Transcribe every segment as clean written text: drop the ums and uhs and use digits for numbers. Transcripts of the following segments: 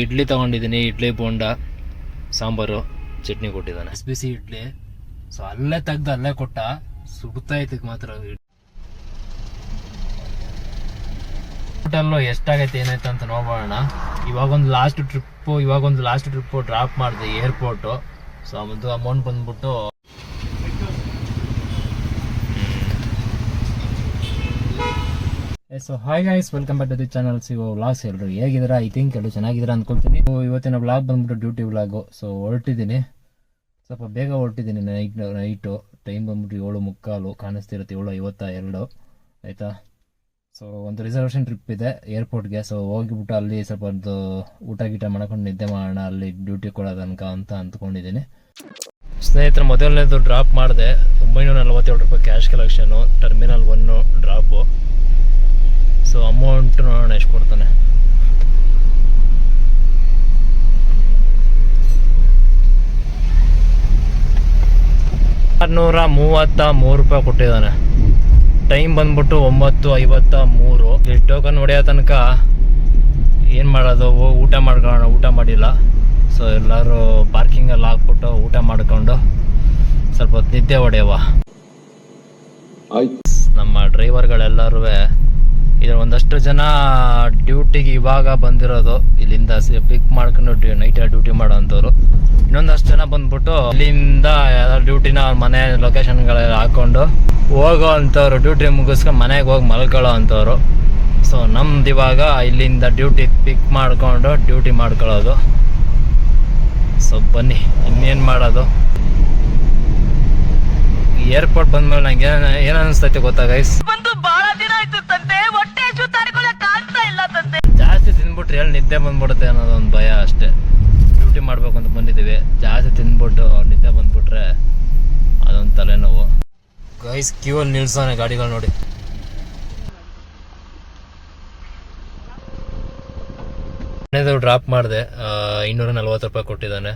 ಇಡ್ಲಿ ತೊಗೊಂಡಿದ್ದೀನಿ. ಇಡ್ಲಿ ಬೋಂಡ ಸಾಂಬಾರು ಚಟ್ನಿ ಕೊಟ್ಟಿದ್ದಾನೆ. ಬಿಸಿ ಇಡ್ಲಿ. ಸೊ ಅಲ್ಲೇ ತೆಗ್ದು ಅಲ್ಲೇ ಕೊಟ್ಟ. ಸುಡ್ತಾ ಇದ್ದಕ್ಕೆ ಮಾತ್ರ ಹೋಟೆಲ್ಲು ಎಷ್ಟಾಗೈತೆ ಏನಾಯ್ತು ಅಂತ ನೋಡೋಣ. ಇವಾಗೊಂದು ಲಾಸ್ಟ್ ಟ್ರಿಪ್ಪು ಡ್ರಾಪ್ ಮಾಡಿದೆ ಏರ್ಪೋರ್ಟು. ಸೊ ಅದು ಅಮೌಂಟ್ ಬಂದ್ಬಿಟ್ಟು so hi guys, welcome back to the channel ಸಿಗೋ ವ್ಲಾಗ್ಸ್. ಎಲ್ಲರೂ ಹೇಗಿದ್ದೀರಾ? ಐ ಥಿಂಕ್ ಎಲ್ಲರೂ ಚೆನ್ನಾಗಿದ್ದೀರಾ ಅಂದ್ಕೊಳ್ತೀನಿ. ಇವತ್ತಿನ ವ್ಲಾಗ್ ಬಂದ್ಬಿಟ್ಟು ಡ್ಯೂಟಿ ವ್ಲಾಗು. ಸೊ ಹೊರಟಿದ್ದೀನಿ, ಸ್ವಲ್ಪ ಬೇಗ ಹೊರಟಿದ್ದೀನಿ. ನೈಟು ಟೈಮ್ ಬಂದ್ಬಿಟ್ಟು 7:45 ಕಾಣಿಸ್ತಿರುತ್ತೆ, 7:52 ಆಯಿತಾ. ಸೊ ಒಂದು ರಿಸರ್ವೇಷನ್ ಟ್ರಿಪ್ ಇದೆ ಏರ್ಪೋರ್ಟ್ಗೆ. ಸೊ ಹೋಗಿಬಿಟ್ಟು ಅಲ್ಲಿ ಸ್ವಲ್ಪ ಒಂದು ಊಟ ಗೀಟ ಮಾಡ್ಕೊಂಡು ನಿದ್ದೆ ಮಾಡೋಣ, ಅಲ್ಲಿ ಡ್ಯೂಟಿ ಕೊಡೋದನಕ ಅಂತ ಅಂದ್ಕೊಂಡಿದ್ದೀನಿ. ಸ್ನೇಹಿತರೆ, ಮೊದಲನೇದು ಡ್ರಾಪ್ ಮಾಡಿದೆ. 947 ರೂಪಾಯಿ cash collection, terminal 1 drop. So amount ನೋಡೋಣ ಎಷ್ಟು ಕೊಡ್ತಾನೆ. ₹633 ಕೊಟ್ಟಿದ್ದಾನೆ. ಟೈಮ್ ಬಂದ್ಬಿಟ್ಟು 9:53. ಇಲ್ಲಿ ಟೋಕನ್ ಹೊಡೆಯೋ ತನಕ ಏನು ಮಾಡೋದು, ಊಟ ಮಾಡ್ಕೊಳ್ಳೋಣ. ಊಟ ಮಾಡಿಲ್ಲ. ಸೊ ಎಲ್ಲರೂ ಪಾರ್ಕಿಂಗಲ್ಲಿ ಹಾಕ್ಬಿಟ್ಟು ಊಟ ಮಾಡ್ಕೊಂಡು ಸ್ವಲ್ಪ ಹೊತ್ತು ನಿದ್ದೆ ಹೊಡೆಯವ. ನಮ್ಮ ಡ್ರೈವರ್ಗಳೆಲ್ಲರೂ ಇದ್ರ ಒಂದಷ್ಟು ಜನ ಡ್ಯೂಟಿಗೆ ಇವಾಗ ಬಂದಿರೋದು, ಇಲ್ಲಿಂದ ಪಿಕ್ ಮಾಡ್ಕೊಂಡು ನೈಟಲ್ಲಿ ಡ್ಯೂಟಿ ಮಾಡೋವಂಥವ್ರು. ಇನ್ನೊಂದಷ್ಟು ಜನ ಬಂದ್ಬಿಟ್ಟು ಇಲ್ಲಿಂದ ಡ್ಯೂಟಿನ ಅವ್ರ ಮನೆ ಲೊಕೇಶನ್ಗಳೆಲ್ಲ ಹಾಕ್ಕೊಂಡು ಹೋಗೋ ಅಂಥವ್ರು, ಡ್ಯೂಟಿ ಮುಗಿಸ್ಕೊಂಡು ಮನೆಗೆ ಹೋಗಿ ಮಲ್ಕೊಳ್ಳೋ ಅಂಥವ್ರು. ಸೊ ನಮ್ದು ಇವಾಗ ಇಲ್ಲಿಂದ ಡ್ಯೂಟಿ ಪಿಕ್ ಮಾಡಿಕೊಂಡು ಡ್ಯೂಟಿ ಮಾಡ್ಕೊಳ್ಳೋದು. ಸೊ ಬನ್ನಿ, ಇನ್ನೇನು ಮಾಡೋದು. ಏರ್ಪೋರ್ಟ್ ಬಂದ್ಮೇಲೆ ನಂಗೆ ಏನು ಅನಿಸ್ತೈತೆ ಗೊತ್ತಾ ಗೈಸ್, ಜಾಸ್ತಿ ತಿಂದ್ಬಿಟ್ರೆ ಎಲ್ಲಿ ನಿದ್ದೆ ಬಂದ್ಬಿಡುತ್ತೆ ಅನ್ನೋದೊಂದು ಭಯ ಅಷ್ಟೇ. ಡ್ಯೂಟಿ ಮಾಡ್ಬೇಕು ಅಂತ ಬಂದಿದ್ದೀವಿ, ಜಾಸ್ತಿ ತಿಂದ್ಬಿಟ್ಟು ನಿದ್ದೆ ಬಂದ್ಬಿಟ್ರೆ ಅದೊಂದು ತಲೆನೋವು. ಗೈಸ್ ಕ್ಯೂವಲ್ಲಿ ನಿಲ್ಸೋನೆ ಗಾಡಿಗಳು ನೋಡಿ. ಮನೆದು ಡ್ರಾಪ್ ಮಾಡಿದೆ, ₹240 ಕೊಟ್ಟಿದ್ದಾನೆ.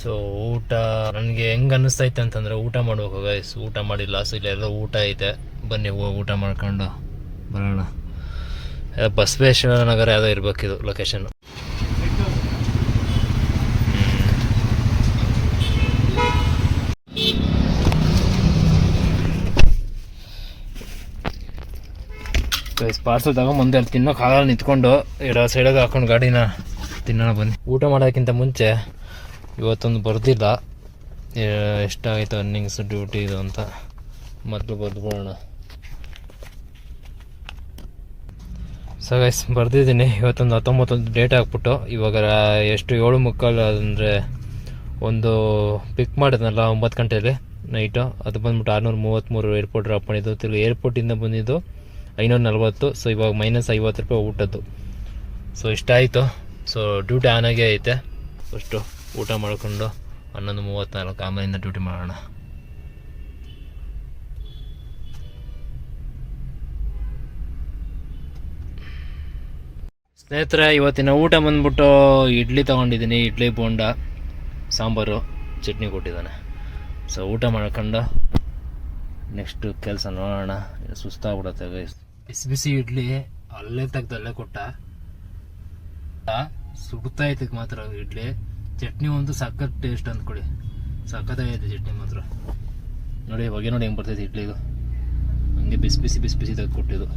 ಸೊ ಊಟ ನನಗೆ ಹೆಂಗೆ ಅನ್ನಿಸ್ತೈತೆ ಅಂತಂದರೆ ಊಟ ಮಾಡ್ಬೇಕು ಗೈಸ್. ಊಟ ಮಾಡಿಲ್ಲ. ಸೊ ಇಲ್ಲೆಲ್ಲ ಊಟ ಐತೆ, ಬನ್ನಿ ಊಟ ಮಾಡ್ಕೊಂಡು ಬರೋಣ. ಬಸವೇಶ್ವರ ನಗರ ಯಾವುದೋ ಇರಬೇಕಿದು ಲೊಕೇಶನ್. ಪಾರ್ಸಲ್ ತಗೊಂಬಂದೆ. ಅಲ್ಲಿ ತಿನ್ನೋಕ್ಕಾಗಲ್ಲ, ನಿಂತ್ಕೊಂಡು ಸೈಡಾಗ ಹಾಕೊಂಡು ಗಾಡಿನ ತಿನ್ನೋಣ ಬನ್ನಿ. ಊಟ ಮಾಡೋಕ್ಕಿಂತ ಮುಂಚೆ ಇವತ್ತೊಂದು ಬರ್ದಿಲ್ಲ ಎಷ್ಟಾಯಿತು ಅರ್ನಿಂಗ್ಸ್ ಡ್ಯೂಟಿ ಇದು ಅಂತ, ಮೊದಲು ಬರೆದ್ಬಿಡೋಣ. So guys ಬರ್ದಿದ್ದೀನಿ. ಇವತ್ತೊಂದು 19 ಡೇಟ್ ಹಾಕ್ಬಿಟ್ಟು ಇವಾಗ ಎಷ್ಟು 7:45 ಅಂದರೆ ಒಂದು ಪಿಕ್ ಮಾಡಿದ್ನಲ್ಲ 9 ಗಂಟೆಯಲ್ಲಿ ನೈಟು, ಅದು ಬಂದ್ಬಿಟ್ಟು 633 ಏರ್ಪೋರ್ಟ್ ಡ್ರಾಪ್ ಮಾಡಿದ್ದು. ತಿರ್ಗಿ ಏರ್ಪೋರ್ಟಿಂದ ಬಂದಿದ್ದು 540. ಸೊ ಇವಾಗ -50 ಊಟದ್ದು. ಸೊ ಇಷ್ಟಾಯಿತು. ಸೊ ಡ್ಯೂಟಿ ಆನಾಗೆ ಐತೆ. ಫಸ್ಟು ಊಟ ಮಾಡಿಕೊಂಡು 11:34 ಆಮೇಲಿಂದ ಡ್ಯೂಟಿ ಮಾಡೋಣ. ಸ್ನೇಹಿತರೆ, ಇವತ್ತಿನ ಊಟ ಬಂದ್ಬಿಟ್ಟು ಇಡ್ಲಿ ತೊಗೊಂಡಿದ್ದೀನಿ. ಇಡ್ಲಿ ಬೋಂಡ ಸಾಂಬಾರು ಚಟ್ನಿ ಕೊಟ್ಟಿದ್ದಾನೆ. ಸೊ ಊಟ ಮಾಡ್ಕೊಂಡು ನೆಕ್ಸ್ಟ್ ಕೆಲಸ ನೋಡೋಣ. ಸುಸ್ತಾಗ್ಬಿಡುತ್ತೆ ಗೈಸ್. ಬಿಸಿ ಬಿಸಿ ಇಡ್ಲಿ ಅಲ್ಲೇ ತೆಗ್ದು ಅಲ್ಲೇ ಕೊಟ್ಟ. ಸುಡ್ತಾ ಇದ್ದಕ್ಕೆ ಮಾತ್ರ ಇಡ್ಲಿ. ಚಟ್ನಿ ಒಂದು ಸಖತ್ ಟೇಸ್ಟ್ ಅಂದ್ಕೊಳ್ಳಿ, ಸಖತ್ತಾಗೈತೆ ಚಟ್ನಿ ಮಾತ್ರ. ನೋಡಿ ಹೊಗೆ ನೋಡಿ ಹೆಂಗೆ ಬರ್ತೈತೆ ಇಡ್ಲಿದು, ಹಂಗೆ ಬಿಸಿ ಬಿಸಿ ತೆಗೆದು ಕೊಟ್ಟಿದ್ದು.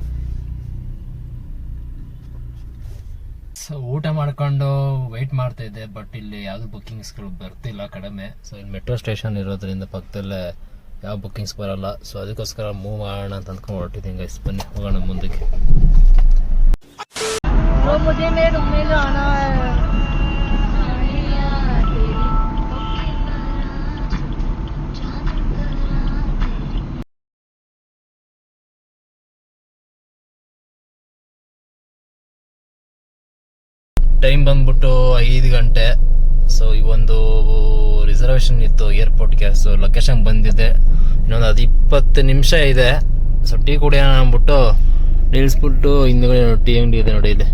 ಸೊ ಊಟ ಮಾಡ್ಕೊಂಡು ವೆಯ್ಟ್ ಮಾಡ್ತಾ ಇದ್ದೆ, ಬಟ್ ಇಲ್ಲಿ ಯಾವುದು ಬುಕ್ಕಿಂಗ್ಸ್ಗಳು ಬರ್ತಿಲ್ಲ, ಕಡಿಮೆ. ಸೊ ಇಲ್ಲಿ ಮೆಟ್ರೋ ಸ್ಟೇಷನ್ ಇರೋದ್ರಿಂದ ಪಕ್ಕದಲ್ಲೇ ಯಾವ ಬುಕ್ಕಿಂಗ್ಸ್ ಬರೋಲ್ಲ. ಸೊ ಅದಕ್ಕೋಸ್ಕರ ಮೂವ್ ಮಾಡೋಣ ಅಂತ ಅಂದ್ಕೊಂಡು ಹೊರಟಿದ್ದೀನಿ ಗೈಸ್. ಬನ್ನಿ ಹೋಗೋಣ ಮುಂದಕ್ಕೆ. ಟೈಮ್ ಬಂದ್ಬಿಟ್ಟು 5 ಗಂಟೆ. ಸೊ ಈ ಒಂದು ರಿಸರ್ವೇಷನ್ ಇತ್ತು ಏರ್ಪೋರ್ಟ್ಗೆ. ಸೊ ಲೊಕೇಶನ್ ಬಂದಿದೆ, ಇನ್ನೊಂದು 20 ನಿಮಿಷ ಇದೆ. ಸೊ ಟೀ ಕುಡಿಯೋಣ ಅಂದ್ಬಿಟ್ಟು ನಿಲ್ಲಿಸ್ಬಿಟ್ಟು ಹಿಂದ್ಗಡೆ ಟೀ ಅಂಗಡಿ ಇದೆ ನೋಡಿ ಇಲ್ಲಿ.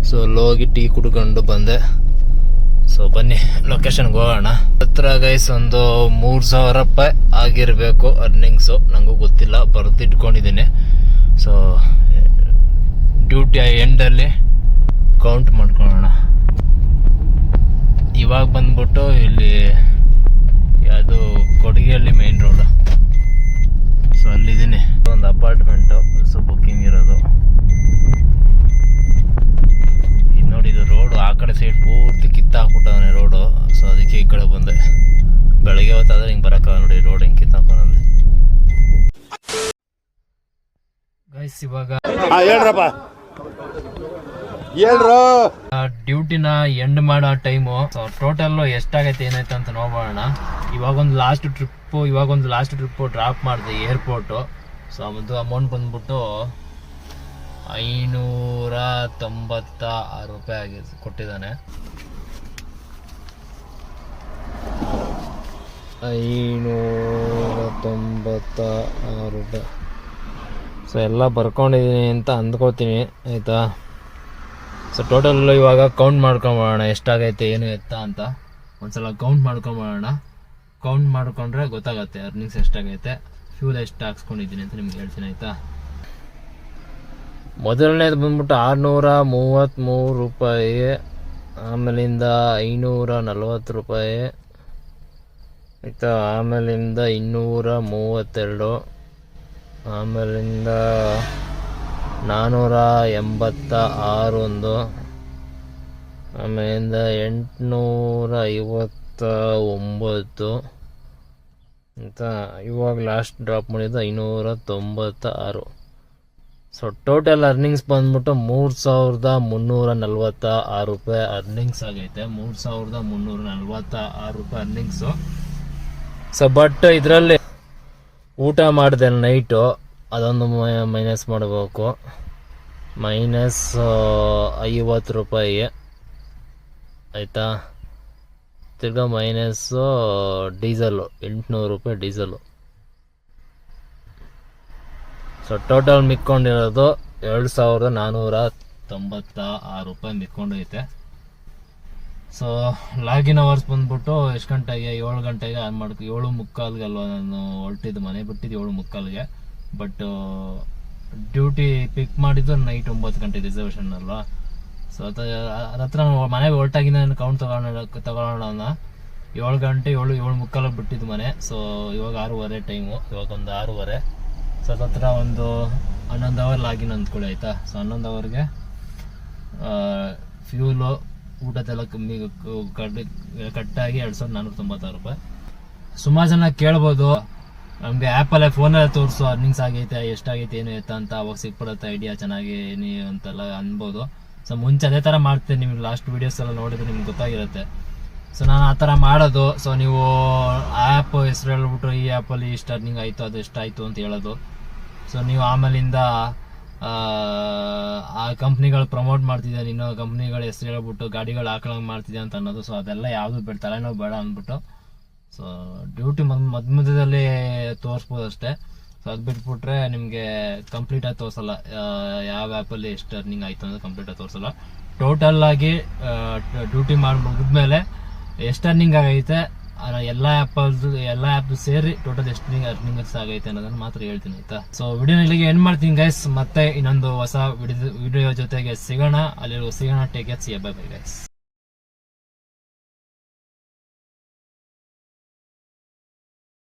ಸೊ ಹೋಗಿ ಟೀ ಕುಡ್ಕೊಂಡು ಬಂದೆ. ಸೊ ಬನ್ನಿ ಲೊಕೇಶನ್ಗೆ ಹೋಗೋಣ. ಹತ್ರ ಗೈಸ್ ಒಂದು 3,000 ರೂಪಾಯಿ ಆಗಿರಬೇಕು ಅರ್ನಿಂಗ್ಸು, ನನಗೂ ಗೊತ್ತಿಲ್ಲ, ಬರೆದಿಟ್ಕೊಂಡಿದ್ದೀನಿ. ಸೊ ಡ್ಯೂಟಿ ಎಂಡಲ್ಲಿ ಕೌಂಟ್ ಮಾಡ್ಕೊಳ್ಳೋಣ. ಇವಾಗ ಬಂದ್ಬಿಟ್ಟು ಇಲ್ಲಿ ಯಾವುದು ಕೊಡಗಿಯಲ್ಲಿ ಮೇನ್ ರೋಡ್. ಸೊ ಅಲ್ಲಿದ್ದೀನಿ, ಒಂದು ಅಪಾರ್ಟ್ಮೆಂಟು. ಸೊ ಬುಕ್ಕಿಂಗ್ ಇರೋದು ಇದು ನೋಡಿ. ಇದು ರೋಡು ಆ ಕಡೆ ಸೈಡ್ ಪೂರ್ತಿ ಕಿತ್ತಾಕ್ಬಿಟ್ಟವನೆ ರೋಡು. ಸೊ ಅದಕ್ಕೆ ಈ ಕಡೆ ಬಂದೆ. ಬೆಳಗ್ಗೆ ಹೊತ್ತಾದ್ರೆ ಹಿಂಗೆ ಬರೋಕ್ಕಾಗ ನೋಡಿ, ರೋಡ್ ಹಿಂಗೆ ಕಿತ್ತಾಕೊಂಡೆ. ಗೈಸ್ ಇವಾಗ ಹೇಳ್ರಪ್ಪ ಹೇಳ್ರು ಡ್ಯೂಟಿನ ಎಂಡ್ ಮಾಡೋ ಟೈಮು. ಟೋಟಲ್ ಎಷ್ಟಾಗೈತೆ ಏನಾಯ್ತು ಅಂತ ನೋಡೋಣ. ಇವಾಗೊಂದು ಲಾಸ್ಟ್ ಟ್ರಿಪ್ಪು ಡ್ರಾಪ್ ಮಾಡಿದೆ ಏರ್ಪೋರ್ಟು. ಸೊ ಅದು ಅಮೌಂಟ್ ಬಂದ್ಬಿಟ್ಟು 596 ರೂಪಾಯಿ ಆಗಿದೆ ಕೊಟ್ಟಿದ್ದಾನೆ. 596 ರೂಪಾಯಿ. ಸೊ ಎಲ್ಲ ಬರ್ಕೊಂಡಿದ್ದೀನಿ ಅಂತ ಅಂದ್ಕೋತೀನಿ, ಆಯಿತಾ. ಸೊ ಟೋಟಲ್ ಇವಾಗ ಕೌಂಟ್ ಮಾಡ್ಕೊಂಬೋಣ ಎಷ್ಟಾಗೈತೆ ಏನು ಎತ್ತ ಅಂತ. ಒಂದ್ಸಲ ಕೌಂಟ್ ಮಾಡ್ಕೊಂಬೋಣ. ಕೌಂಟ್ ಮಾಡ್ಕೊಂಡ್ರೆ ಗೊತ್ತಾಗತ್ತೆ ಅರ್ನಿಂಗ್ಸ್ ಎಷ್ಟಾಗೈತೆ, ಫ್ಯೂಲ್ ಎಷ್ಟು ಹಾಕ್ಸ್ಕೊಂಡಿದ್ದೀನಿ ಅಂತ ನಿಮ್ಗೆ ಹೇಳ್ತೀನಿ, ಆಯಿತಾ. ಮೊದಲನೇದು ಬಂದ್ಬಿಟ್ಟು 633 ರೂಪಾಯಿ, ಆಮೇಲಿಂದ 540 ರೂಪಾಯಿ, ಆಯಿತಾ. ಆಮೇಲಿಂದ 232, ಆಮೇಲಿಂದ 486 ಒಂದು, ಆಮೇಲಿಂದ 859 ಅಂತ. ಇವಾಗ ಲಾಸ್ಟ್ ಡ್ರಾಪ್ ಮಾಡಿದ್ದು 596. ಸೊ ಟೋಟಲ್ ಅರ್ನಿಂಗ್ಸ್ ಬಂದ್ಬಿಟ್ಟು 3346 ರೂಪಾಯಿ ಅರ್ನಿಂಗ್ಸ್ ಆಗೈತೆ. 3346 ರೂಪಾಯಿ ಅರ್ನಿಂಗ್ಸು. ಸೊ ಬಟ್ ಇದರಲ್ಲಿ ಊಟ ಮಾಡಿದೆ ನೈಟು, ಅದೊಂದು ಮೈನಸ್ ಮಾಡಬೇಕು. -50 ರೂಪಾಯಿ, ಆಯಿತಾ. ತಿರ್ಗಾ ಮೈನಸ್ಸು ಡೀಸೆಲು 800 ರೂಪಾಯಿ ಡೀಸೆಲು. ಸೊ ಟೋಟಲ್ ಮಿಕ್ಕೊಂಡಿರೋದು 2496 ರೂಪಾಯಿ ಮಿಕ್ಕೊಂಡೈತೆ. ಸೊ ಲಾಗಿನ್ ಅವರ್ಸ್ ಬಂದ್ಬಿಟ್ಟು ಎಷ್ಟು ಗಂಟೆಗೆ, 7 ಗಂಟೆಗೆ ಆನ್ ಮಾಡ್ಕೊ. 7:45 ಅಲ್ವಾ ನಾನು ಹೊರಟಿದ್ದು, ಮನೆ ಬಿಟ್ಟಿದ್ದು 7:45. ಬಟ್ ಡ್ಯೂಟಿ ಪಿಕ್ ಮಾಡಿದ್ದು ನೈಟ್ 9 ಗಂಟೆ ರಿಸರ್ವೇಷನ್ ಅಲ್ವಾ. ಸೊ ಅದತ್ರ ಮನೆಗೆ ಹೊರಟಾಗಿನ ಕೌಂಟ್ ತಗೊಳ್ಳೋಣ. 7 ಗಂಟೆ 7:45 ಬಿಟ್ಟಿದ್ದು ಮನೆ. ಸೊ ಇವಾಗ 6:30 ಟೈಮು, ಇವಾಗ ಒಂದು 6:30. ಸೊ ಅದತ್ರ ಒಂದು 11 ಅವರ್ ಲಾಗಿನ್ ಅಂದ್ಕೊಳ್ಳಿ, ಆಯಿತಾ. ಸೊ 11 ಅವರ್ಗೆ ಫ್ಯೂಲು ಊಟದೆಲ್ಲ ಕಟ್ಟಾಗಿ 2496 ರೂಪಾಯಿ. ಸುಮಾರು ಜನ ಕೇಳ್ಬೋದು, ನಮಗೆ ಆ್ಯಪಲ್ಲೇ ಫೋನಲ್ಲೇ ತೋರಿಸು ಅರ್ನಿಂಗ್ಸ್ ಆಗೈತೆ, ಎಷ್ಟಾಗೈತೆ ಏನು ಎತ್ತ ಅಂತ. ಅವಾಗ ಸಿಕ್ಬಿಡುತ್ತೆ ಐಡಿಯಾ ಚೆನ್ನಾಗಿ ಅಂತೆಲ್ಲ ಅನ್ಬೋದು. ಸೊ ಮುಂಚೆ ಅದೇ ಥರ ಮಾಡ್ತೀನಿ, ನಿಮ್ಗೆ ಲಾಸ್ಟ್ ವೀಡಿಯೋಸ್ ಎಲ್ಲ ನೋಡಿದ್ರೆ ನಿಮ್ಗೆ ಗೊತ್ತಾಗಿರುತ್ತೆ. ಸೊ ನಾನು ಆ ಥರ ಮಾಡೋದು. ಸೊ ನೀವು ಆ್ಯಪ್ ಹೆಸರು ಹೇಳ್ಬಿಟ್ಟು ಈ ಆ್ಯಪಲ್ಲಿ ಇಷ್ಟು ಅರ್ನಿಂಗ್ ಆಯಿತು, ಅದು ಎಷ್ಟಾಯಿತು ಅಂತ ಹೇಳೋದು. ಸೊ ನೀವು ಆಮೇಲಿಂದ ಆ ಕಂಪ್ನಿಗಳು ಪ್ರಮೋಟ್ ಮಾಡ್ತಿದ್ದಾರೆ, ಇನ್ನೂ ಕಂಪ್ನಿಗಳ ಹೆಸರು ಹೇಳ್ಬಿಟ್ಟು ಗಾಡಿಗಳು ಹಾಕೊಳ್ಳೋಂಗೆ ಮಾಡ್ತಿದೆ ಅಂತ ಅನ್ನೋದು. ಸೊ ಅದೆಲ್ಲ ಯಾವುದು ಬೇಡ, ತಲೆನೋವು ಬೇಡ ಅಂದ್ಬಿಟ್ಟು. ಸೊ ಡ್ಯೂಟಿ ಮಧ್ಯದಲ್ಲಿ ತೋರಿಸ್ಬೋದು ಅಷ್ಟೇ. ಸೊ ಅದು ಬಿಟ್ಬಿಟ್ರೆ ನಿಮಗೆ ಕಂಪ್ಲೀಟಾಗಿ ತೋರಿಸಲ್ಲ, ಯಾವ ಆ್ಯಪಲ್ಲಿ ಎಷ್ಟು ಅರ್ನಿಂಗ್ ಆಯಿತು ಅನ್ನೋದು ಕಂಪ್ಲೀಟಾಗಿ ತೋರಿಸಲ್ಲ. ಟೋಟಲ್ ಆಗಿ ಡ್ಯೂಟಿ ಮಾಡಿ ಮುಗಿದ್ಮೇಲೆ ಎಷ್ಟು ಅರ್ನಿಂಗ್ ಆಗೈತೆ ಎಲ್ಲ ಆ್ಯಪ್ ಸೇರಿ ಟೋಟಲ್ ಎಷ್ಟು ಅರ್ನಿಂಗ್ಸ್ ಆಗೈತೆ ಅನ್ನೋದನ್ನ ಮಾತ್ರ ಹೇಳ್ತೀನಿ, ಆಯ್ತಾ. ಸೊ ವಿಡಿಯೋನ ಇಲ್ಲಿಗೆ ಎಂಡ್ ಮಾಡ್ತೀನಿ ಗೈಸ್. ಮತ್ತೆ ಇನ್ನೊಂದು ಹೊಸ ವಿಡಿಯೋ ಜೊತೆಗೆ ಸಿಗೋಣ. ಅಲ್ಲಿ ಸಿಗೋಣ. Take care, see you, bye bye guys.